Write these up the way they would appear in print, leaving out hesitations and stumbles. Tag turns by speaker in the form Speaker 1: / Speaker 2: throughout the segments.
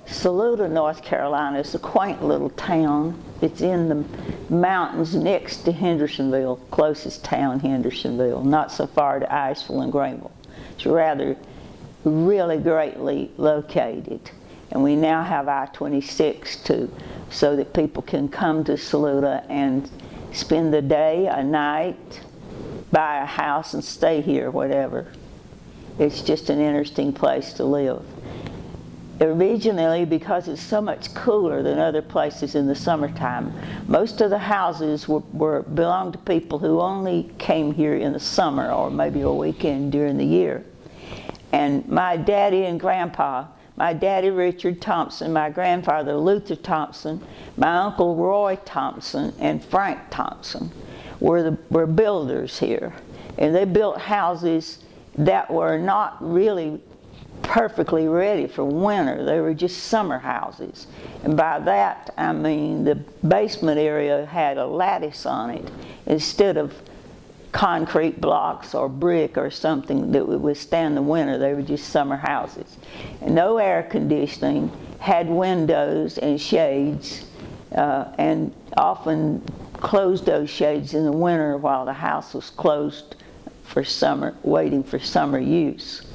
Speaker 1: Saluda, North Carolina is a quaint little town. It's in the mountains next to Hendersonville, closest town, Hendersonville, not so far to Iceville and Greenville. It's rather really greatly located. And we now have I-26 too, so that people can come to Saluda and spend the day, a night, buy a house and stay here, whatever. It's just an interesting place to live. Originally, because it's so much cooler than other places in the summertime, most of the houses belonged to people who only came here in the summer or maybe a weekend during the year. And my daddy and grandpa, my daddy Richard Thompson, my grandfather Luther Thompson, my uncle Roy Thompson, and Frank Thompson were builders here. And they built houses that were not really perfectly ready for winter. They were just summer houses. And by that I mean the basement area had a lattice on it instead of concrete blocks or brick or something that would withstand the winter. They were just summer houses. And no air conditioning, had windows and shades, and often closed those shades in the winter while the house was closed for summer, waiting for summer use.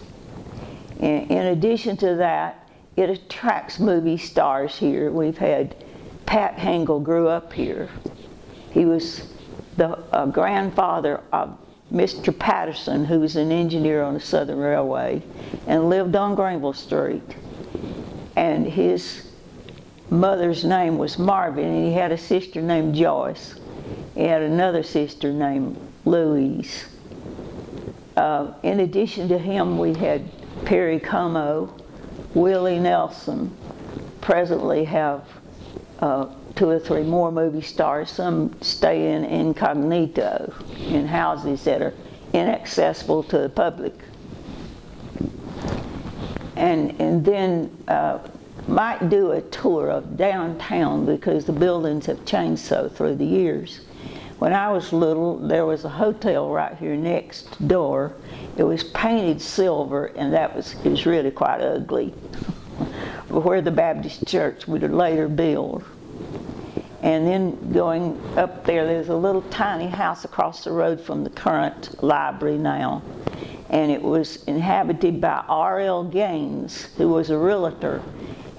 Speaker 1: In addition to that, it attracts movie stars here. We've had Pat Hengel grew up here. He was the grandfather of Mr. Patterson, who was an engineer on the Southern Railway and lived on Greenville Street. And his mother's name was Marvin, and he had a sister named Joyce. He had another sister named Louise. In addition to him, we had Perry Como, Willie Nelson. Presently have 2 or 3 more movie stars. Some stay in incognito in houses that are inaccessible to the public. And then might do a tour of downtown because the buildings have changed so through the years. When I was little, there was a hotel right here next door. It was painted silver, and it was really quite ugly, where the Baptist church would later build. And then going up there, there's a little tiny house across the road from the current library now. And it was inhabited by R.L. Gaines, who was a realtor.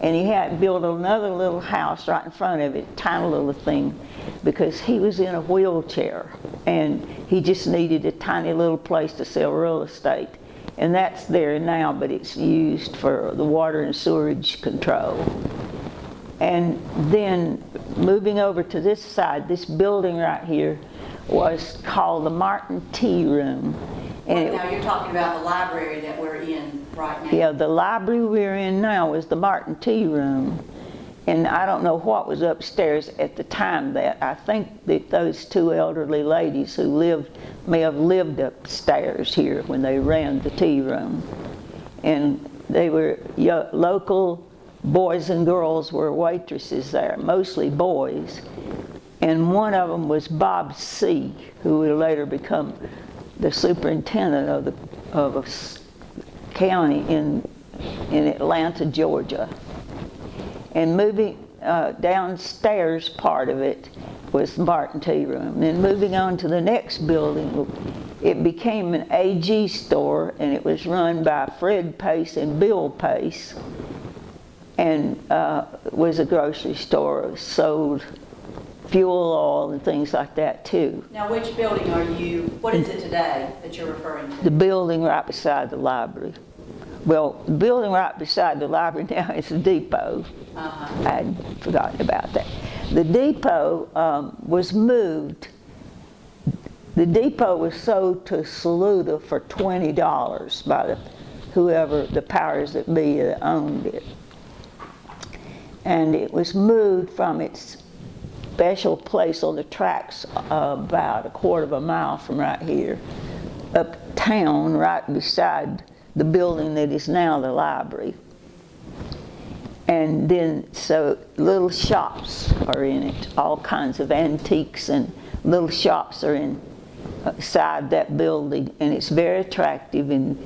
Speaker 1: And he had built another little house right in front of it, tiny little thing, because he was in a wheelchair and he just needed a tiny little place to sell real estate. And that's there now, but it's used for the water and sewerage control. And then moving over to this side, this building right here was called the Martin Tea Room.
Speaker 2: And now you're talking about the library that we're in right now.
Speaker 1: Yeah, the library we're in now is the Martin Tea Room. And I don't know what was upstairs at the time that. I think that those 2 elderly ladies who may have lived upstairs here when they ran the tea room. And they were local boys and girls were waitresses there, mostly boys. And one of them was Bob C., who would later become the superintendent of a county in Atlanta, Georgia. And moving downstairs, part of it was the Martin Tea Room. Then moving on to the next building, it became an AG store, and it was run by Fred Pace and Bill Pace, and was a grocery store, sold fuel oil and things like that too.
Speaker 2: Now, which building what is it today that you're referring to?
Speaker 1: The building right beside the library. Well, the building right beside the library now is the depot. I had forgotten about that. The depot was moved. The depot was sold to Saluda for $20 by the whoever the powers that be that owned it. And it was moved from its special place on the tracks about a quarter of a mile from right here, uptown, right beside the building that is now the library. And then, so little shops are in it, all kinds of antiques and little shops are inside that building, and it's very attractive and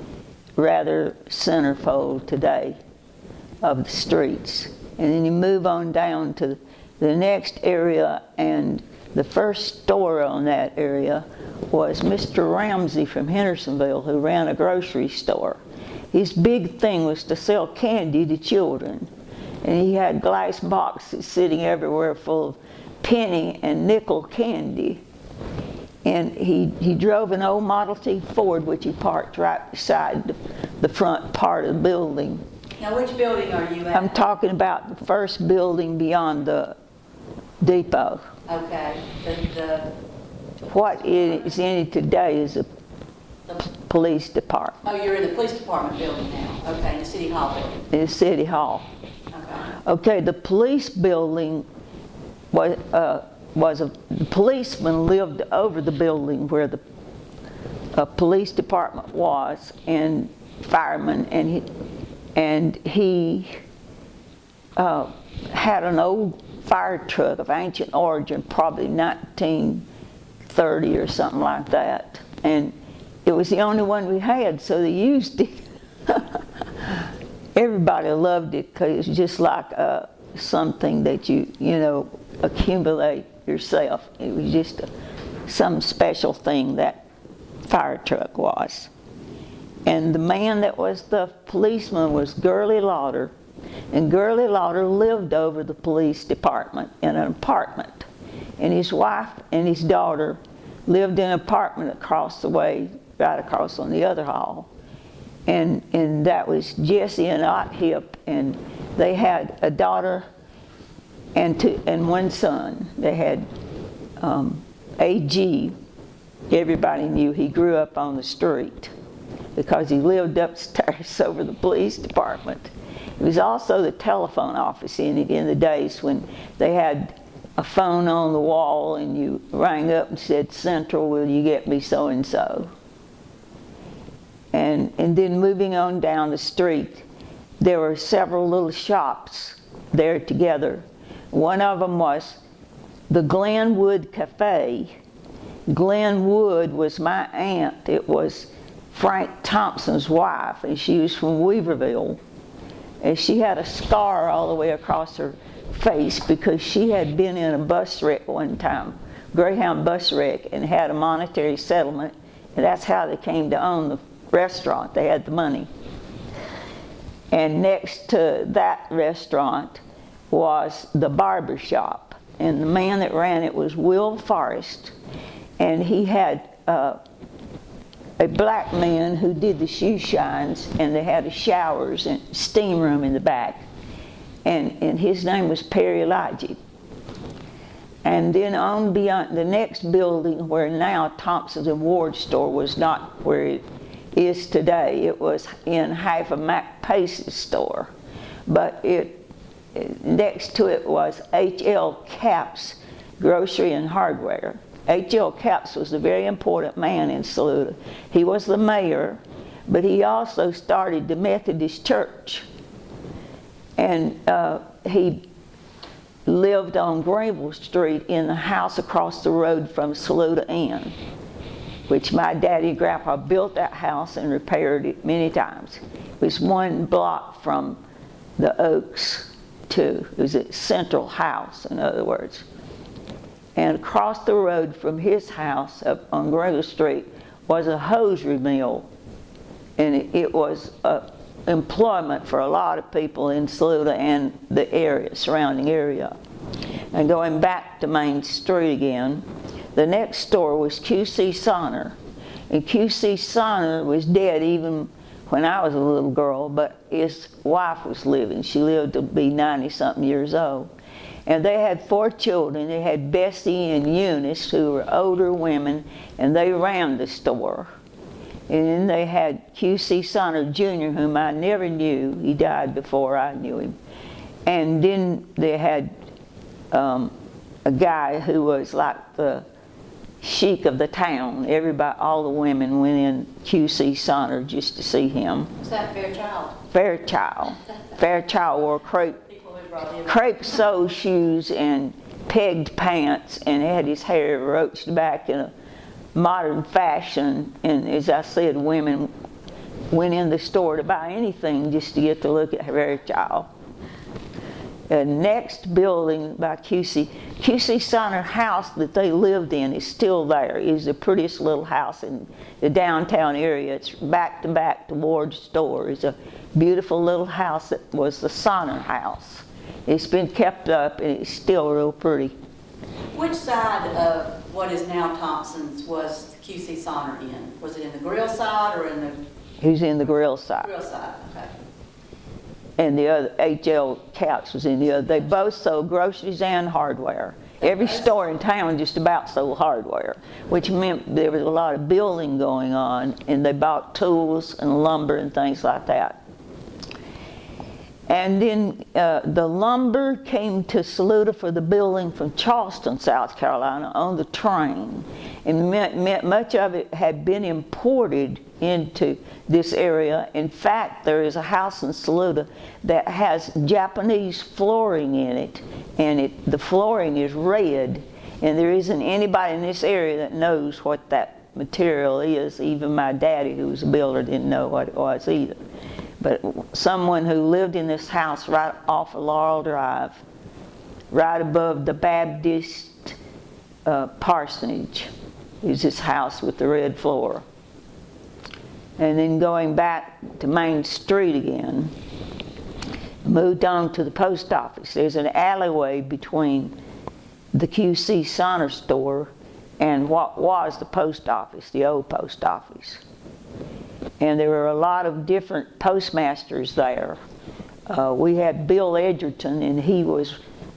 Speaker 1: rather centerfold today of the streets. And then you move on down to the next area, and the first store on that area was Mr. Ramsey from Hendersonville, who ran a grocery store. His big thing was to sell candy to children. And he had glass boxes sitting everywhere full of penny and nickel candy. And he drove an old Model T Ford, which he parked right beside the front part of the building.
Speaker 2: Now, which building are you at?
Speaker 1: I'm talking about the first building beyond the depot.
Speaker 2: Okay.
Speaker 1: What is in it today is a police department.
Speaker 2: Oh, you're in the police department building now. Okay, in the City Hall building.
Speaker 1: In the City Hall. Okay, the police building was the policeman lived over the building where the police department was, and fireman, and he had an old fire truck of ancient origin, probably 1930 or something like that, and it was the only one we had, so they used it. Everybody loved it because it's just like something that you accumulate yourself. It was just some special thing that fire truck was. And the man that was the policeman was Gurley Lauder, and Gurley Lauder lived over the police department in an apartment. And his wife and his daughter lived in an apartment across the way, right across on the other hall. And that was Jesse and Ott Hip, and they had a daughter and one son. They had A.G. Everybody knew he grew up on the street because he lived upstairs over the police department. It was also the telephone office in it in the days when they had a phone on the wall and you rang up and said, "Central, will you get me so-and-so?" And then moving on down the street, there were several little shops there together. One of them was the Glenwood Cafe. Glenwood was my aunt. It was Frank Thompson's wife, and she was from Weaverville. And she had a scar all the way across her face because she had been in a bus wreck one time, Greyhound bus wreck, and had a monetary settlement, and that's how they came to own the restaurant. They had the money. And next to that restaurant was the barber shop, and the man that ran it was Will Forrest, and he had a black man who did the shoe shines, and they had showers and steam room in the back, and his name was Perry Lodge. And then on beyond the next building, where now Thompson's and Ward store was not where it is today. It was in half of Mac Pace's store, but next to it was H.L. Capps Grocery and Hardware. H.L. Capps was a very important man in Saluda. He was the mayor, but he also started the Methodist Church, and he lived on Greenville Street in the house across the road from Saluda Inn, which my daddy and grandpa built that house and repaired it many times. It was one block from the Oaks to, it was a central house, in other words. And across the road from his house up on Greenville Street was a hosiery mill. And it was employment for a lot of people in Saluda and the area, surrounding area. And going back to Main Street again, the next store was Q.C. Sonner. And Q.C. Sonner was dead even when I was a little girl, but his wife was living. She lived to be 90-something years old. And they had 4 children. They had Bessie and Eunice, who were older women, and they ran the store. And then they had Q.C. Sonner Jr., whom I never knew. He died before I knew him. And then they had a guy who was like the chic of the town. Everybody, all the women went in Q.C. Sonner just to see him.
Speaker 2: Was that Fairchild?
Speaker 1: Fairchild. Fairchild wore crepe sole shoes and pegged pants, and had his hair roached back in a modern fashion. And as I said, women went in the store to buy anything just to get to look at Fairchild. The next building by Q.C. Sonner house that they lived in is still there. It's the prettiest little house in the downtown area. It's back to back towards the store. It's a beautiful little house that was the Sonner house. It's been kept up and it's still real pretty.
Speaker 2: Which side of what is now Thompson's was Q.C. Sonner in? Was it in the grill side or in the...
Speaker 1: He was in the grill side.
Speaker 2: Grill side, okay.
Speaker 1: And the other, H.L. Couch was in the other. They both sold groceries and hardware. Every store in town just about sold hardware, which meant there was a lot of building going on, and they bought tools and lumber and things like that. And then the lumber came to Saluda for the building from Charleston, South Carolina, on the train. And much of it had been imported into this area. In fact, there is a house in Saluda that has Japanese flooring in it, and the flooring is red. And there isn't anybody in this area that knows what that material is. Even my daddy, who was a builder, didn't know what it was either. But someone who lived in this house right off of Laurel Drive, right above the Baptist parsonage, is this house with the red floor. And then going back to Main Street again, moved on to the post office. There's an alleyway between the Q.C. Sonner store and what was the post office, the old post office. And there were a lot of different postmasters there. We had Bill Edgerton, and he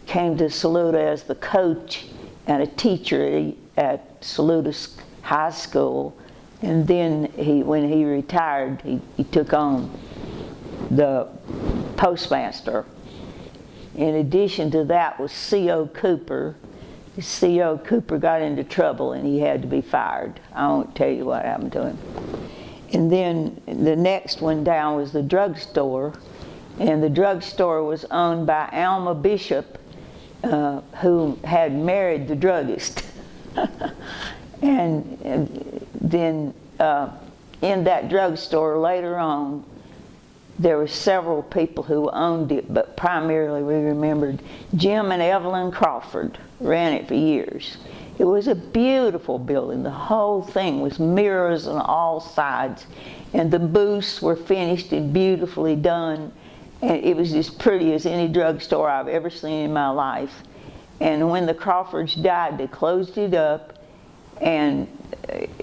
Speaker 1: came to Saluda as the coach and a teacher at Saluda High School. And then when he retired, he took on the postmaster. In addition to that was C.O. Cooper. C.O. Cooper got into trouble and he had to be fired. I won't tell you what happened to him. And then the next one down was the drugstore, and the drugstore was owned by Alma Bishop, who had married the druggist. and then in that drugstore later on, there were several people who owned it, but primarily we remembered Jim and Evelyn Crawford ran it for years. It was a beautiful building. The whole thing was mirrors on all sides, and the booths were finished and beautifully done, and it was as pretty as any drugstore I've ever seen in my life. And when the Crawfords died, they closed it up, and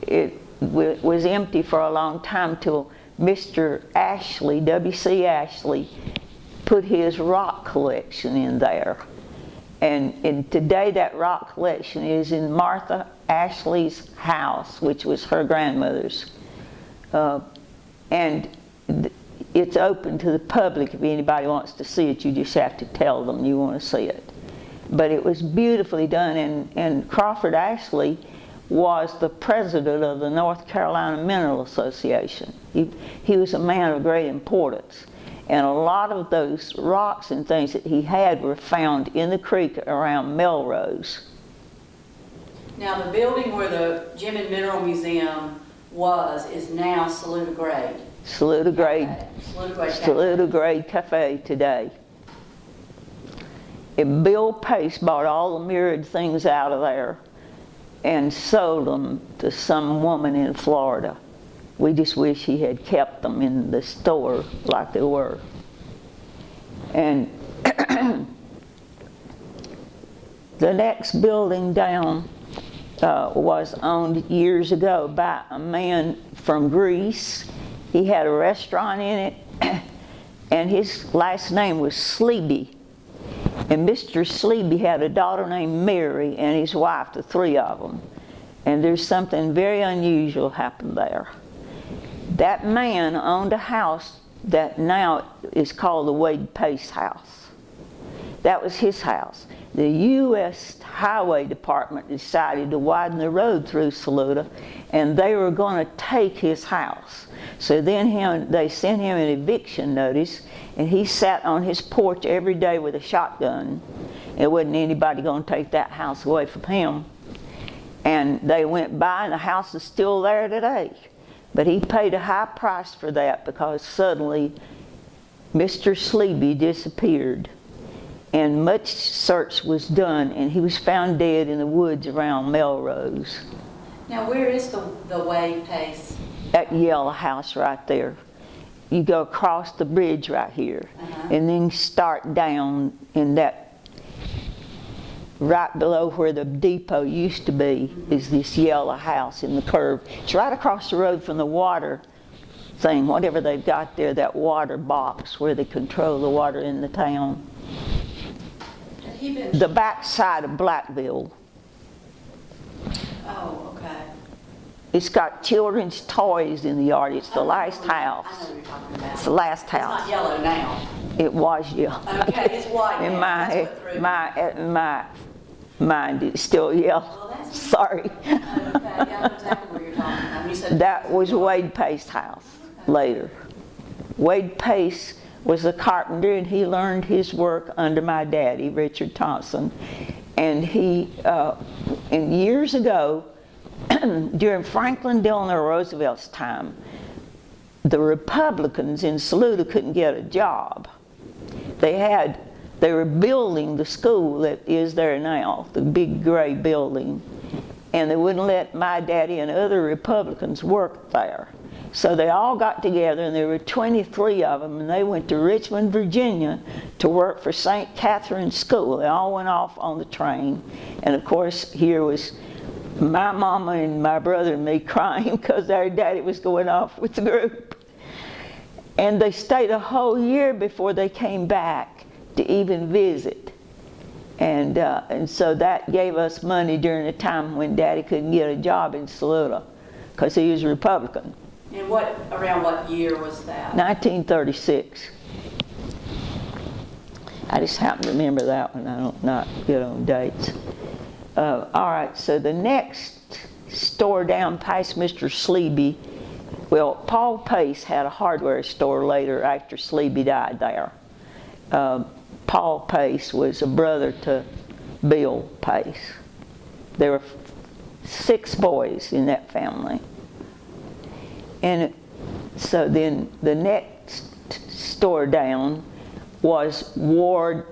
Speaker 1: it was empty for a long time till Mr. Ashley, W.C. Ashley, put his rock collection in there. And today that rock collection is in Martha Ashley's house, which was her grandmother's. And it's open to the public if anybody wants to see it. You just have to tell them you want to see it. But it was beautifully done, and Crawford Ashley was the president of the North Carolina Mineral Association. He was a man of great importance. And a lot of those rocks and things that he had were found in the creek around Melrose.
Speaker 2: Now the building where the Gem and Mineral Museum was is now Saluda Grade.
Speaker 1: Saluda Grade. Saluda Grade Cafe today. And Bill Pace bought all the mirrored things out of there and sold them to some woman in Florida. We just wish he had kept them in the store like they were. And the next building down was owned years ago by a man from Greece. He had a restaurant in it, and his last name was Sleeby. And Mr. Sleeby had a daughter named Mary and his wife, the three of them. And there's something very unusual happened there. That man owned a house that now is called the Wade Pace house. That was his house. The U.S. Highway Department decided to widen the road through Saluda, and they were going to take his house. So then they sent him an eviction notice, and he sat on his porch every day with a shotgun. It wasn't anybody going to take that house away from him. And they went by, and the house is still there today. But he paid a high price for that because suddenly Mr. Sleeby disappeared. And much search was done, and he was found dead in the woods around Melrose.
Speaker 2: Now, where is the Wade Pace?
Speaker 1: That yellow house right there. You go across the bridge right here, and then start down in that, right below where the depot used to be, is this yellow house in the curve. It's right across the road from the water thing, whatever they've got there, that water box where they control the water in the town. The back side of Blackville.
Speaker 2: Oh, okay.
Speaker 1: It's got children's toys in the yard. It's the last house.
Speaker 2: I know what you're talking about.
Speaker 1: It's the last house.
Speaker 2: It's not yellow now.
Speaker 1: It was yellow.
Speaker 2: Okay, it's white
Speaker 1: In
Speaker 2: now.
Speaker 1: my mind, it's still yellow.
Speaker 2: Well, that's
Speaker 1: Sorry.
Speaker 2: okay. Yeah, I know exactly what you're talking about. You said
Speaker 1: That was Wade Pace's house later. Wade Pace was a carpenter, and he learned his work under my daddy, Richard Thompson. And he, and years ago, during Franklin Delano Roosevelt's time, the Republicans in Saluda couldn't get a job. They were building the school that is there now, the big gray building, and they wouldn't let my daddy and other Republicans work there. So they all got together, and there were 23 of them, and they went to Richmond, Virginia to work for St. Catherine's School. They all went off on the train, and of course here was my mama and my brother and me crying because our daddy was going off with the group. And they stayed a whole year before they came back to even visit. And so that gave us money during the time when Daddy couldn't get a job in Saluda because he was a Republican.
Speaker 2: And around what year was that?
Speaker 1: 1936. I just happen to remember that one. I don't not good on dates. All right, so the next store down past Mr. Sleeby, well, Paul Pace had a hardware store later after Sleeby died there. Paul Pace was a brother to Bill Pace. There were 6 boys in that family. And so then the next store down was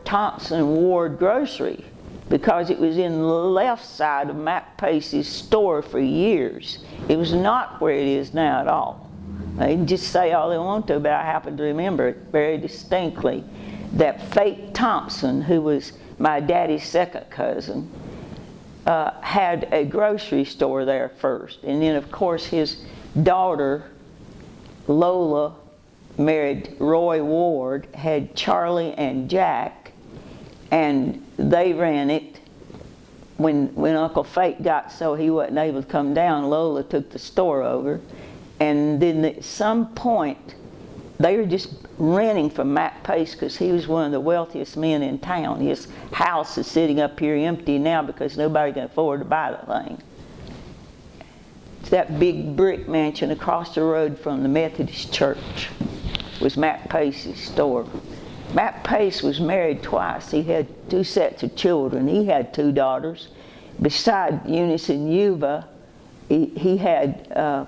Speaker 1: Thompson Ward Grocery, because it was in the left side of Mac Pace's store for years. It was not where it is now at all. They can just say all they want to, but I happen to remember it very distinctly. That Fate Thompson, who was my daddy's second cousin, had a grocery store there first. And then, of course, his daughter, Lola, married Roy Ward, had Charlie and Jack, and they ran it. When Uncle Fate got so he wasn't able to come down, Lola took the store over. And then at some point, they were just renting from Mac Pace because he was one of the wealthiest men in town. His house is sitting up here empty now because nobody can afford to buy the thing. It's that big brick mansion across the road from the Methodist church was Mac Pace's store. Mac Pace was married twice. He had 2 sets of children. He had 2 daughters. Beside Eunice and Yuba, he had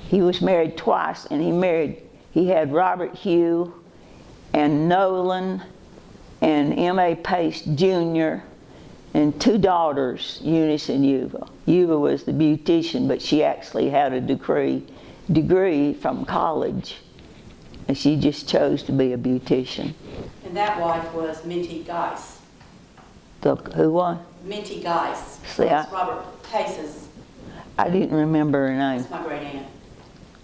Speaker 1: he was married twice, and he had Robert Hugh and Nolan and M.A. Pace Jr. and 2 daughters, Eunice and Yuba. Yuba was the beautician, but she actually had a degree from college, and she just chose to be a beautician.
Speaker 2: And that wife was Minty Geis.
Speaker 1: Who was?
Speaker 2: Minty Geis.
Speaker 1: See,
Speaker 2: That's Robert Pace's.
Speaker 1: I didn't remember her name.
Speaker 2: That's my great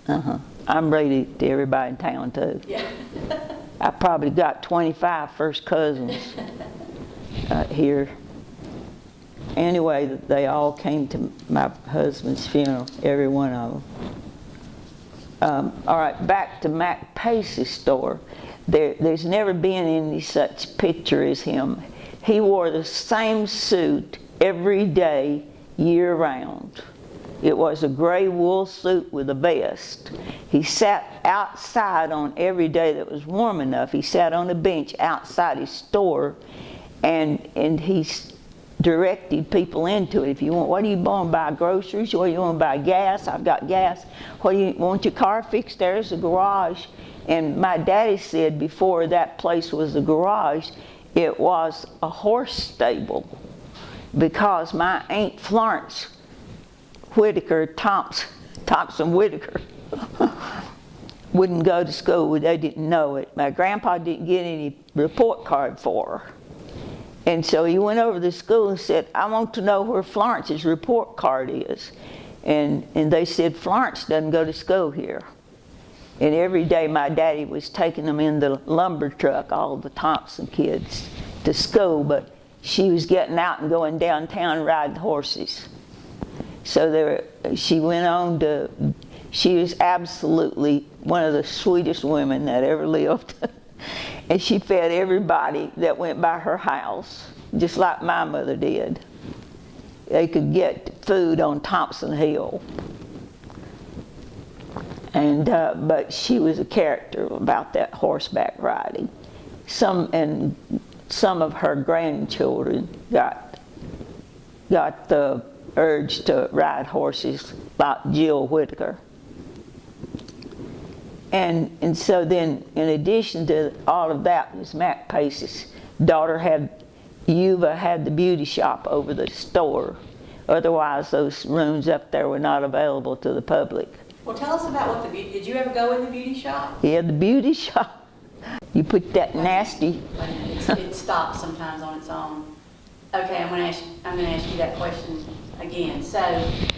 Speaker 2: aunt.
Speaker 1: I'm related to everybody in town too.
Speaker 2: Yeah.
Speaker 1: I probably got 25 first cousins here. anyway, they all came to my husband's funeral, every one of them. All right, back to Mac Pace's store. There's never been any such picture as him. He wore the same suit every day, year round. It was a gray wool suit with a vest. He sat outside on every day that was warm enough. He sat on a bench outside his store, and he directed people into it. If you want, what do you want to buy? Groceries? What do you want to buy? Gas? I've got gas. What do you want your car fixed? There's a garage. And my daddy said before that place was a garage, it was a horse stable, because my Aunt Florence Thompson Whitaker wouldn't go to school. They didn't know it. My grandpa didn't get any report card for her. And so he went over to the school and said, I want to know where Florence's report card is. And they said, Florence doesn't go to school here. And every day my daddy was taking them in the lumber truck, all the Thompson kids, to school, but she was getting out and going downtown riding horses. So she went on to, she was absolutely one of the sweetest women that ever lived. And she fed everybody that went by her house, just like my mother did. They could get food on Thompson Hill. And but she was a character about that horseback riding. Some of her grandchildren got the urge to ride horses, like Jill Whitaker. And so then, in addition to all of that, was Mac Pace's daughter Yuva had the beauty shop over the store. Otherwise, those rooms up there were not available to the public.
Speaker 2: Well, tell us about what did you ever go in the beauty shop?
Speaker 1: Yeah, the beauty shop. You put that nasty.
Speaker 2: It stops sometimes on its own. Okay, I'm going to ask you that question again. So,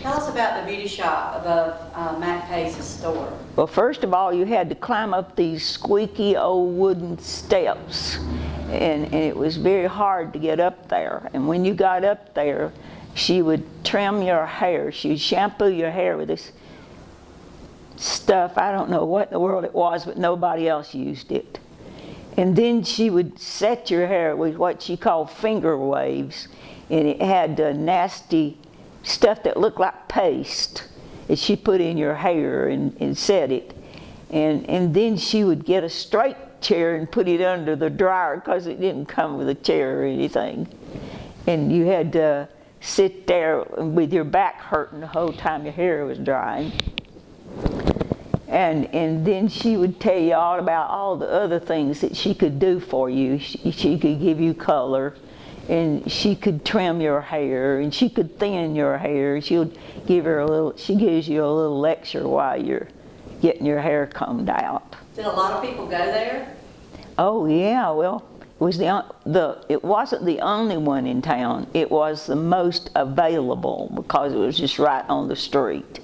Speaker 2: tell us about the beauty shop above Mac Pace's store.
Speaker 1: Well, first of all, you had to climb up these squeaky old wooden steps, and it was very hard to get up there. And when you got up there, she would trim your hair. She would shampoo your hair with this stuff. I don't know what in the world it was, but nobody else used it. And then she would set your hair with what she called finger waves, and it had nasty stuff that looked like paste that she put in your hair and set it. And then she would get a straight chair and put it under the dryer, because it didn't come with a chair or anything. And you had to sit there with your back hurting the whole time your hair was drying. And then she would tell you all about all the other things that she could do for you. She could give you color, and she could trim your hair, and she could thin your hair. She gives you a little lecture while you're getting your hair combed out.
Speaker 2: Did a lot of people go there?
Speaker 1: Oh yeah, well, it was it wasn't the only one in town. It was the most available, because it was just right on the street.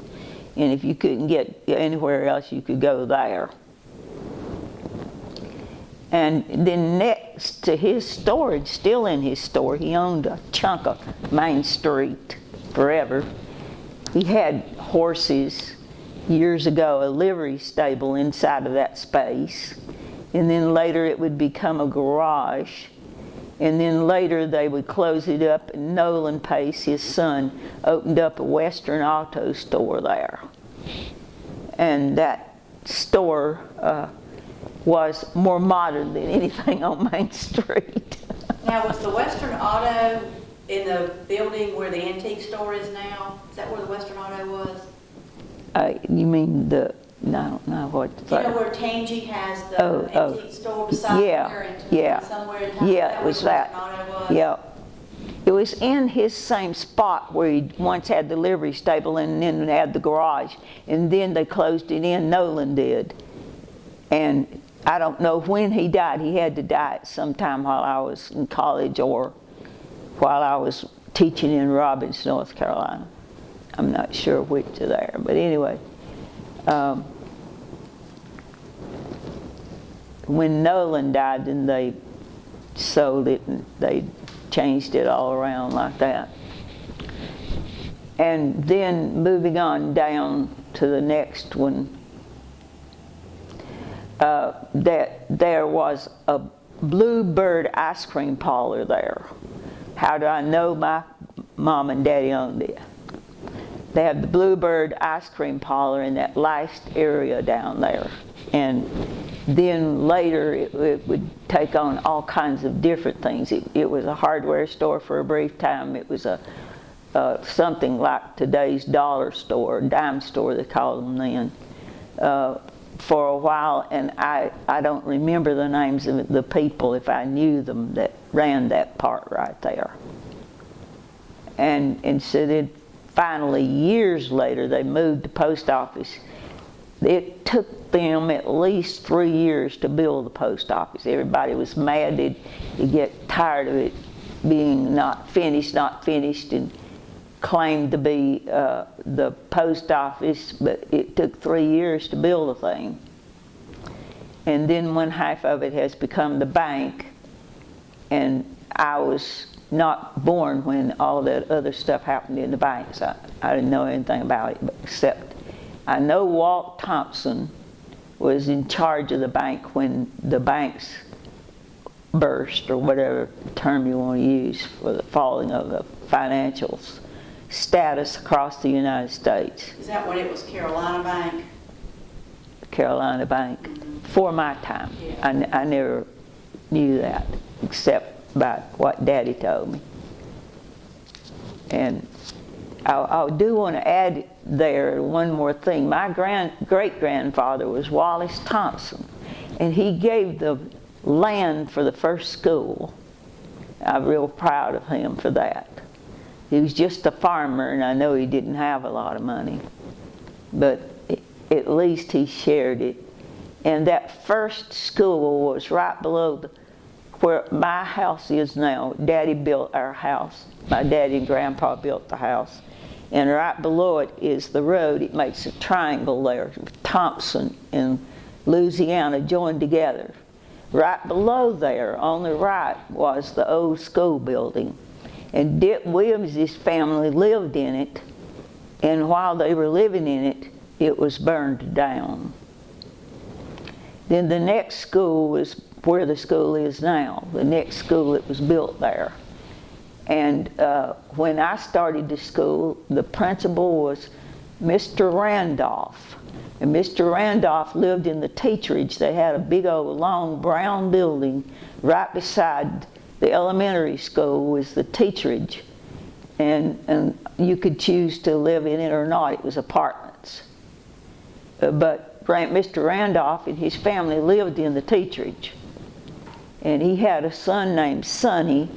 Speaker 1: And if you couldn't get anywhere else, you could go there. And then next to his store, still in his store, he owned a chunk of Main Street forever. He had horses. Years ago, a livery stable inside of that space. And then later it would become a garage. And then later they would close it up, and Nolan Pace, his son, opened up a Western Auto store there. And that store was more modern than anything on Main Street.
Speaker 2: Now, was the Western Auto in the building where the antique store is now? Is that where the Western Auto was?
Speaker 1: You mean no, I don't know what.
Speaker 2: Do you know where Tangy has the antique store beside
Speaker 1: yeah,
Speaker 2: somewhere in town?
Speaker 1: Yeah, it was that. Yeah. It was in his same spot where he once had the livery stable and then had the garage. And then they closed it in, Nolan did. And I don't know when he died. He had to die at some time while I was in college or while I was teaching in Robbins, North Carolina. I'm not sure which of there, but anyway. When Nolan died, then they sold it and they changed it all around like that. And then moving on down to the next one, that there was a Bluebird ice cream parlor there. How do I know my mom and daddy owned it? They had the Bluebird ice cream parlor in that last area down there. And then later it would take on all kinds of different things. It was a hardware store for a brief time. It was something like today's dollar store, dime store they called them then, for a while. And I don't remember the names of the people, if I knew them, that ran that part right there. And so then finally, years later, they moved the post office. It took them at least 3 years to build the post office. Everybody was mad. They'd get tired of it being not finished, and claimed to be the post office, but it took 3 years to build the thing. And then one half of it has become the bank, and I was not born when all that other stuff happened in the bank, so I didn't know anything about it, except I know Walt Thompson was in charge of the bank when the banks burst, or whatever term you want to use for the falling of the financial status across the United States.
Speaker 2: Is that when it was Carolina Bank?
Speaker 1: Carolina Bank.
Speaker 2: Mm-hmm.
Speaker 1: For my time.
Speaker 2: Yeah.
Speaker 1: I never knew that, except by what Daddy told me. And I do want to add there one more thing. My great-grandfather was Wallace Thompson, and he gave the land for the first school. I'm real proud of him for that. He was just a farmer, and I know he didn't have a lot of money, but at least he shared it. And that first school was right below where my house is now. Daddy built our house. My daddy and grandpa built the house. And right below it is the road. It makes a triangle there. Thompson and Louisiana joined together. Right below there, on the right, was the old school building. And Dick Williams' family lived in it. And while they were living in it, it was burned down. Then the next school was where the school is now, the next school that was built there. And when I started the school, the principal was Mr. Randolph. And Mr. Randolph lived in the teacherage. They had a big old long brown building right beside the elementary school was the teacherage. And you could choose to live in it or not. It was apartments. But Mr. Randolph and his family lived in the teacherage. And he had a son named Sonny,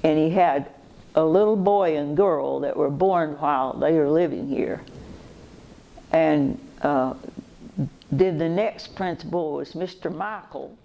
Speaker 1: and he had a little boy and girl that were born while they were living here. And then the next principal was Mr. Michael.